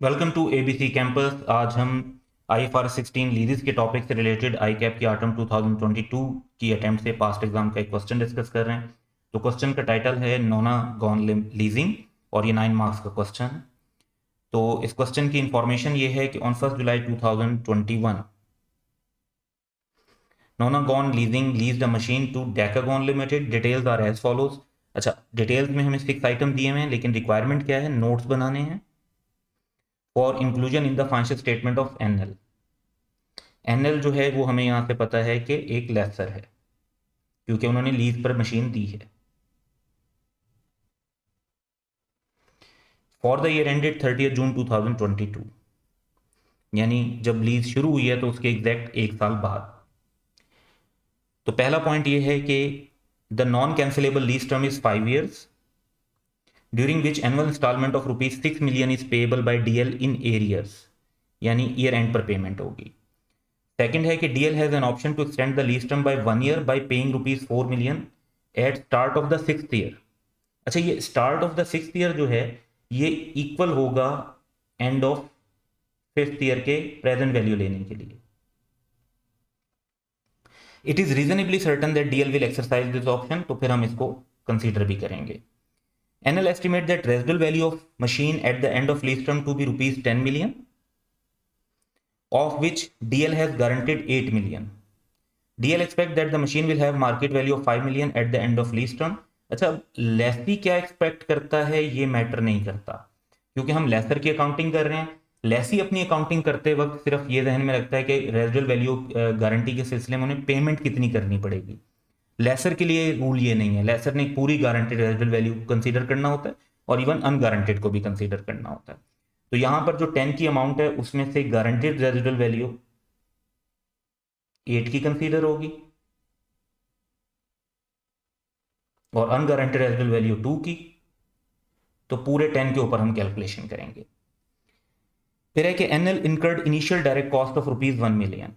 Welcome to ABC campus. आज हम IFRS 16 लीजेस के टॉपिक से रिलेटेड आई कैप की ऑटम 2022 की अटेम्प्ट से पास्ट एग्जाम का एक क्वेश्चन डिस्कस कर रहे हैं। तो क्वेश्चन का टाइटल है नोना गॉन लीजिंग और ये 9 मार्क्स का क्वेश्चन है। तो इस क्वेश्चन की इंफॉर्मेशन ये है कि on 1 July 2021 Nonagon leasing leased a machine to Decagon limited. Details are as follows. अच्छा, डिटेल्स में हमें 6 आइटम दिए हुए हैं, लेकिन रिक्वायरमेंट क्या है, नोट्स बनाने हैं for inclusion in the financial statement of NL. NL जो है वो हमें यहाँ से पता है कि एक लेसर है, क्योंकि उन्होंने लीज पर मशीन दी है। फॉर द ईयर एंडेड 30 जून 2022, यानी जब लीज शुरू हुई है तो उसके एग्जैक्ट एक साल बाद। तो पहला पॉइंट ये है कि the non cancellable lease term is 5 years, during which annual instalment of ₹6 million is payable by DL in arrears, यानी ईयर एंड पर पेमेंट होगी। सेकंड है कि DL has an option to extend the lease term by 1 year by paying ₹4 million at start of the 6th year। अच्छा, ये start of the 6th year जो है ये इक्वल होगा एंड ऑफ 5th year के present value लेने के लिए। It is reasonably certain that DL will exercise this option, तो फिर हम इसको कंसीडर भी करेंगे। NL estimate that residual value of machine at the end of lease term to be ₹10 million, of which DL has guaranteed 8 million. DL expect that the machine will have market value of 5 million at the end of lease term. अच्छा, लेसी क्या expect करता है ये matter नहीं करता, क्योंकि हम laser की अकाउंटिंग कर रहे हैं। लेसी अपनी अकाउंटिंग करते वक्त सिर्फ ये जहन में रखता है कि रेजिडुअल वैल्यू गारंटी के सिलसिले में उन्हें पेमेंट कितनी करनी पड़ेगी। लेसर के लिए रूल ये नहीं है। लेसर ने पूरी गारंटेड रेजिडुअल वैल्यू कंसीडर करना होता है और इवन अनगारंटेड को भी कंसीडर करना होता है। तो यहां पर जो 10 की अमाउंट है उसमें से गारंटेड रेजिडुअल वैल्यू 8 की कंसीडर होगी और अनगारंटेड रेजिडुअल वैल्यू 2 की। तो पूरे 10 के ऊपर हम कैलकुलेशन करेंगे। फिर है कि NL incurred initial direct cost of ₹1 million।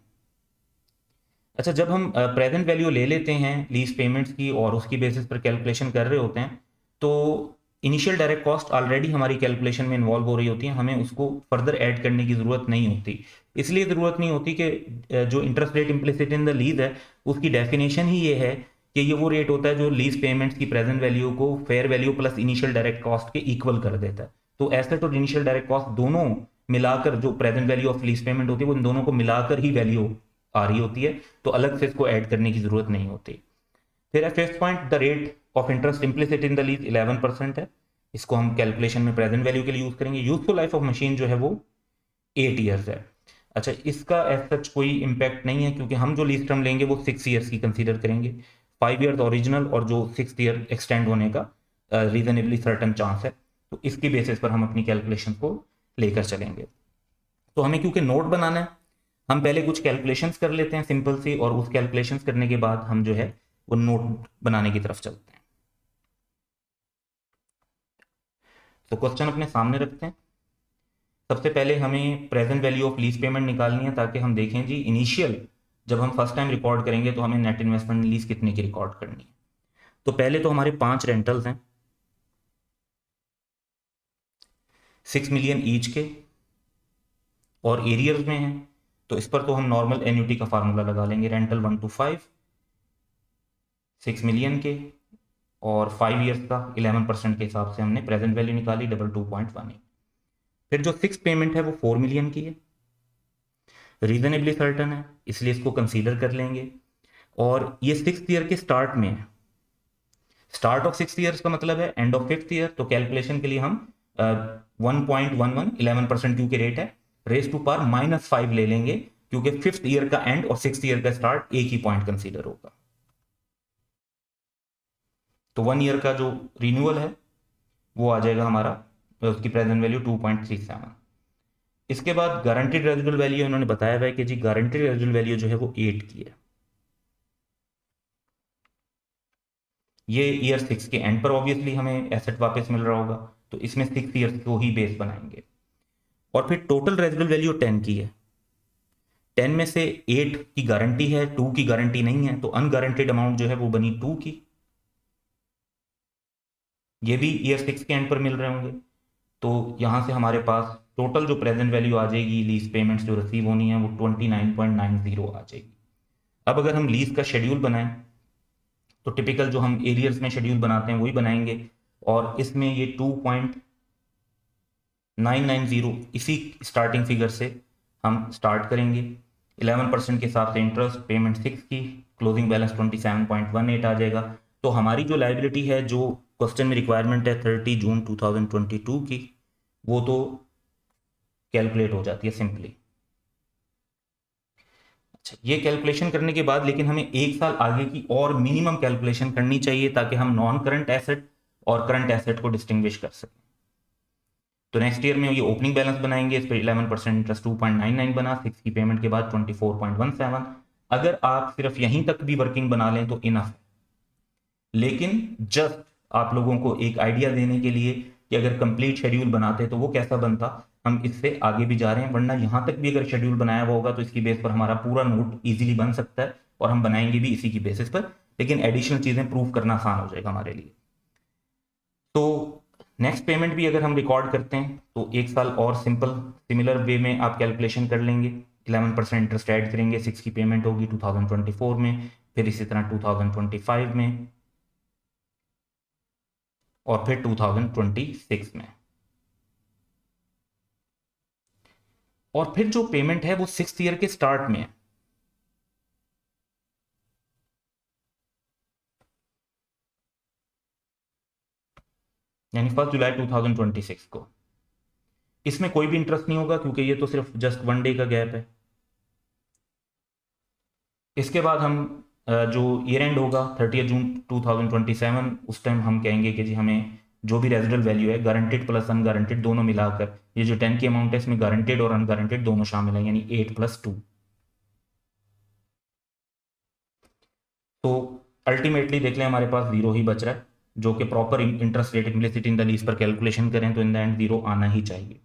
अच्छा, जब हम प्रेजेंट वैल्यू ले लेते हैं लीज पेमेंट्स की और उसकी बेसिस पर कैलकुलेशन कर रहे होते हैं, तो इनिशियल डायरेक्ट कॉस्ट ऑलरेडी हमारी कैलकुलेशन में इन्वॉल्व हो रही होती है, हमें उसको फर्दर ऐड करने की ज़रूरत नहीं होती। इसलिए ज़रूरत नहीं होती कि जो interest rate implicit in the lease है उसकी डेफिनेशन ही ये है कि ये वो रेट होता है जो लीज पेमेंट्स की प्रेजेंट वैल्यू को fair value plus initial direct cost के इक्वल कर देता है। तो एसेट और इनिशियल डायरेक्ट कॉस्ट दोनों मिलाकर जो present value of lease payment होती है वो इन दोनों को मिलाकर ही वैल्यू आ रही होती है, तो अलग से इसको ऐड करने की जरूरत नहीं होती। फिर है fifth point, the rate of interest implicit in the lease 11% है। इसको हम कैलकुलेशन में प्रेजेंट वैल्यू के लिए यूज करेंगे। यूजफुल लाइफ ऑफ मशीन जो है वो 8 years है। अच्छा, इसका एज सच कोई इंपैक्ट नहीं है, क्योंकि हम जो लीज टर्म लेंगे वो 6 years की कंसीडर करेंगे। 5 years ओरिजिनल और जो 6th year एक्सटेंड होने का रीजनेबली सर्टन चांस है, तो इसकी बेसिस पर हम अपनी कैलकुलेशन को लेकर चलेंगे। तो हमें क्योंकि नोट बनाना है, हम पहले कुछ कैलकुलेशंस कर लेते हैं सिंपल सी, और उस कैलकुलेशंस करने के बाद हम जो है वो नोट बनाने की तरफ चलते हैं। तो क्वेश्चन अपने सामने रखते हैं। सबसे पहले हमें present value of lease payment निकालनी है, ताकि हम देखें जी इनिशियल जब हम फर्स्ट टाइम रिकॉर्ड करेंगे तो हमें नेट इन्वेस्टमेंट लीज कितने की रिकॉर्ड करनी है। तो पहले तो हमारे 5 रेंटल्स हैं 6 million ईच के और एरियर्स में हैं, तो इस पर तो हम नॉर्मल एन्यूटी का फार्मूला लगा लेंगे। रेंटल 1 to 5 6 million के और 5 years का 11% के हिसाब से हमने प्रेजेंट वैल्यू निकाली 22.18। फिर जो 6 पेमेंट है वो 4 million की है, रीजनेबली सर्टन है इसलिए इसको कंसीडर कर लेंगे। और ये 6th year के स्टार्ट में है। स्टार्ट ऑफ 6th year का मतलब है एंड ऑफ 5th year, तो कैलकुलेशन के लिए हम 1.11 11% क्योंकि रेट है, रेस टू पार -5 ले लेंगे, क्योंकि 5th year का एंड और 6th year का स्टार्ट एक ही पॉइंट कंसीडर होगा। तो 1 year का जो रिन्यूअल है वो आ जाएगा हमारा, उसकी प्रेजेंट वैल्यू 2.37। इसके बाद गारंटीड रेजिडुअल वैल्यू इन्होंने बताया हुआ है कि जी गारंटीड रेजिडुअल वैल्यू जो है वो 8 की है। ये ईयर 6 के एंड पर ऑब्वियसली हमें एसेट वापस मिल रहा होगा, तो इसमें 6 ईयर्स को ही बेस बनाएंगे। और फिर टोटल रेजिडुअल वैल्यू 10 की है। 10 में से 8 की गारंटी है, 2 की गारंटी नहीं है, तो अनगारंटेड अमाउंट जो है वो बनी 2 की। ये भी ईयर 6 के एंड पर मिल रहे होंगे, तो यहां से हमारे पास टोटल जो प्रेजेंट वैल्यू आ जाएगी लीज पेमेंट्स जो रिसीव होनी है वो 29.90 आ जाएगी। अब अगर हम लीज का शेड्यूल बनाएं तो टिपिकल जो हम एरियर्स में शेड्यूल बनाते हैं वही बनाएंगे, और इसमें ये 2.990 इसी स्टार्टिंग फिगर से हम स्टार्ट करेंगे। 11% के हिसाब से इंटरेस्ट, पेमेंट 6 की, क्लोजिंग बैलेंस 27.18 आ जाएगा। तो हमारी जो लाइबिलिटी है, जो क्वेश्चन में रिक्वायरमेंट है 30 जून 2022 की, वो तो कैलकुलेट हो जाती है सिंपली। अच्छा, ये कैलकुलेशन करने के बाद लेकिन हमें एक साल आगे की और मिनिमम कैलकुलेशन करनी चाहिए ताकि हम नॉन करंट एसेट और करंट एसेट को डिस्टिंग्विश कर सकें। तो नेक्स्ट ईयर में ये ओपनिंग बैलेंस बनाएंगे, इस पर 11% इंटरेस्ट 2.99 बना, 6 की पेमेंट के बाद 24.17। अगर आप सिर्फ यहीं तक भी वर्किंग बना लें तो इनफ है, लेकिन जस्ट आप लोगों को एक आइडिया देने के लिए कि अगर कंप्लीट शेड्यूल बनाते तो वो कैसा बनता, हम इससे आगे भी जा रहे हैं। वरना यहां तक भी अगर शेड्यूल बनाया हुआ होगा तो इसकी बेस पर हमारा पूरा नोट इजीली बन सकता है, और हम बनाएंगे भी इसी की बेसिस पर, लेकिन एडिशनल चीजें प्रूव करना आसान हो जाएगा हमारे लिए। तो नेक्स्ट पेमेंट भी अगर हम रिकॉर्ड करते हैं तो एक साल और सिंपल सिमिलर वे में आप कैलकुलेशन कर लेंगे। 11% इंटरेस्ट ऐड करेंगे, 6 की पेमेंट होगी 2024 में, फिर इसी तरह 2025 में, और फिर 2026 में। और फिर जो पेमेंट है वो 6th ईयर के स्टार्ट में है। यानी 1 जुलाई 2026 को। इसमें कोई भी इंटरेस्ट नहीं होगा क्योंकि ये तो सिर्फ जस्ट 1 डे का गैप है। इसके बाद हम जो ईयर एंड होगा 30 जून 2027, उस टाइम हम कहेंगे कि जी हमें जो भी रेजिडल वैल्यू है गारंटेड प्लस अनगारंटेड दोनों मिलाकर, ये जो 10 की अमाउंट है इसमें गारंटेड और अनगारंटेड दोनों शामिल है, यानी 8+2। तो अल्टीमेटली देख लें हमारे पास जीरो ही बच रहा है, जो कि proper interest rate implicit in the lease पर कैलकुलेशन करें तो इन द एंड जीरो आना ही चाहिए।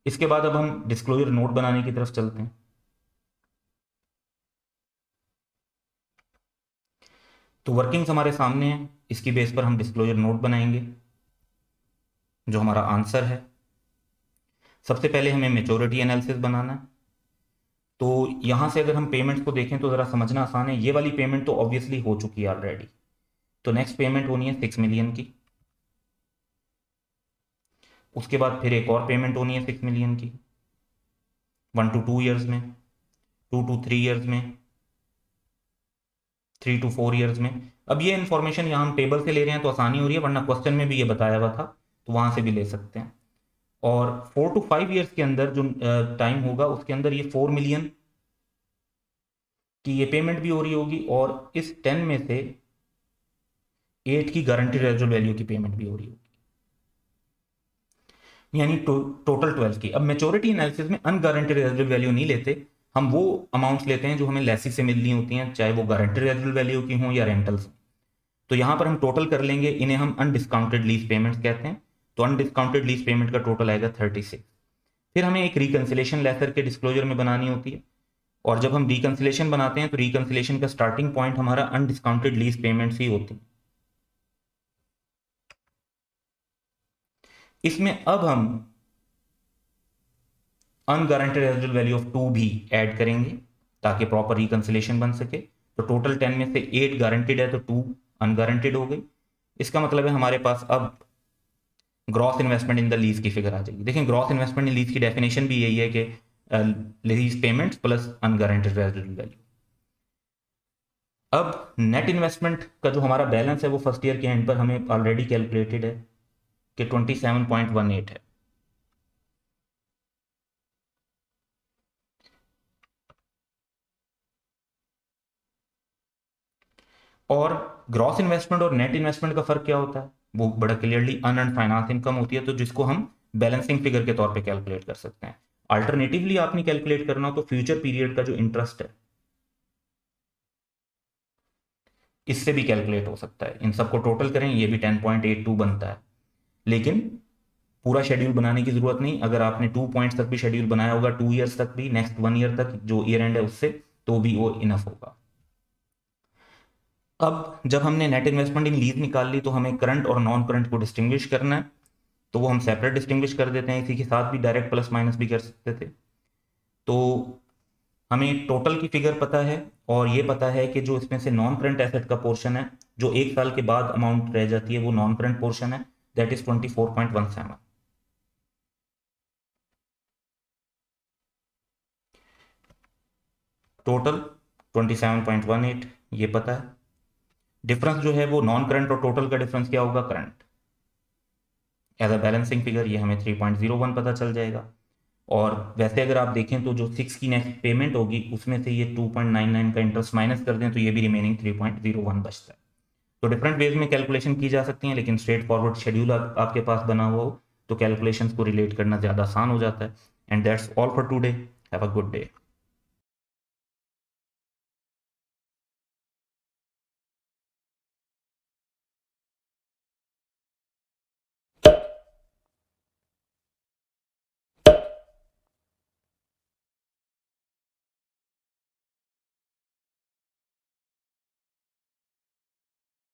इसके बाद अब हम डिस्क्लोजर नोट बनाने की तरफ चलते हैं। तो वर्किंग्स हमारे सामने है, इसकी बेस पर हम डिस्क्लोजर नोट बनाएंगे। जो हमारा आंसर है, सबसे पहले हमें मेच्योरिटी एनालिसिस बनाना है। तो यहां से अगर हम पेमेंट्स को देखें तो जरा समझना आसान है। ये वाली पेमेंट तो ऑब्वियसली हो चुकी है ऑलरेडी, तो नेक्स्ट पेमेंट होनी है 6 मिलियन की। उसके बाद फिर एक और पेमेंट होनी है 6 मिलियन की 1 to 2 ईयर्स में, 2 to 3 ईयर्स में, 3 to 4 ईयर्स में। अब ये इन्फॉर्मेशन यहाँ हम टेबल से ले रहे हैं तो आसानी हो रही है, वरना क्वेश्चन में भी ये बताया हुआ था तो वहां से भी ले सकते हैं। और 4 to 5 ईयर्स के अंदर जो टाइम होगा उसके अंदर ये 4 मिलियन की ये पेमेंट भी हो रही होगी, और इस 10 में से 8 की गारंटी रेजिडुअल वैल्यू की पेमेंट भी हो रही होगी, यानी टोटल 12 की। अब मेच्योरिटी एनालिसिस में अनगारंटेड रेजिडुअल वैल्यू नहीं लेते, हम वो अमाउंट्स लेते हैं जो हमें लेसी से मिलनी होती हैं, चाहे वो गारंटेड रेजिडुअल वैल्यू की हों या रेंटल्स। तो यहां पर हम टोटल कर लेंगे, इन्हें हम अनडिस्काउंटेड लीज पेमेंट्स कहते हैं। तो अनडिस्काउंटेड लीज पेमेंट का टोटल आएगा 36। फिर हमें एक रिकंसिलेशन लेटर के डिस्क्लोजर में बनानी होती है, और जब हम रिकंसिलेशन बनाते हैं तो रिकंसिलेशन का स्टार्टिंग पॉइंट हमारा अनडिस्काउंटेड लीज पेमेंट्स ही होती है। इसमें अब हम अनगारंटेड रेजिडुअल वैल्यू ऑफ 2 भी ऐड करेंगे ताकि प्रॉपर रिकंसिलेशन बन सके। तो टोटल 10 में से 8 गारंटेड है तो 2 अनगारंटेड हो गई। इसका मतलब है हमारे पास अब gross investment in the lease की फिगर आ जाएगी। देखें, ग्रॉस इन्वेस्टमेंट इन लीज की डेफिनेशन भी यही है कि lease payments plus unguaranteed residual value. अब नेट इन्वेस्टमेंट का जो हमारा बैलेंस है वो फर्स्ट ईयर के एंड पर हमें ऑलरेडी कैलकुलेटेड है कि 27.18 है। और ग्रॉस इन्वेस्टमेंट और नेट इन्वेस्टमेंट का फर्क क्या होता है, वो बड़ा क्लियरली अनअर्न्ड फाइनेंस इनकम होती है, तो जिसको हम बैलेंसिंग फिगर के तौर पे कैलकुलेट कर सकते हैं। अल्टरनेटिवली आपने कैलकुलेट करना हो तो फ्यूचर पीरियड का जो इंटरेस्ट है इससे भी कैलकुलेट हो सकता है। इन सबको टोटल करें ये भी 10.82 बनता है, लेकिन पूरा शेड्यूल बनाने की जरूरत नहीं। अगर आपने 2 पॉइंट्स तक भी शेड्यूल बनाया होगा, 2 ईयर्स तक भी, नेक्स्ट 1 ईयर तक जो ईयर एंड है उससे, तो भी वो इनफ होगा। अब जब हमने नेट इन्वेस्टमेंट इन लीज निकाल ली तो हमें करंट और नॉन करंट को डिस्टिंग्विश करना है। तो वो हम सेपरेट डिस्टिंग्विश कर देते हैं, इसी के साथ भी डायरेक्ट प्लस माइनस भी कर सकते थे। तो हमें टोटल की फिगर पता है और ये पता है कि जो इसमें से नॉन करंट एसेट का पोर्शन है, जो 1 साल के बाद अमाउंट रह जाती है, वो नॉन करंट पोर्शन है, दैट इज 24.17। टोटल 27.18 ये पता है। डिफरेंस जो है वो नॉन करंट और टोटल का डिफरेंस क्या होगा, current, as a balancing figure ये हमें 3.01 पता चल जाएगा। और वैसे अगर आप देखें तो जो 6 की नेक्स्ट पेमेंट होगी उसमें से ये 2.99 का इंटरेस्ट माइनस कर दें तो ये भी रिमेनिंग 3.01 बचता है। तो डिफरेंट वेज में कैलकुलेशन की जा सकती हैं, लेकिन स्ट्रेट फॉरवर्ड शेड्यूल आपके पास बना हुआ हो तो कैलकुलेशंस को रिलेट करना ज़्यादा आसान हो जाता है। And that's all for today. Have a good day.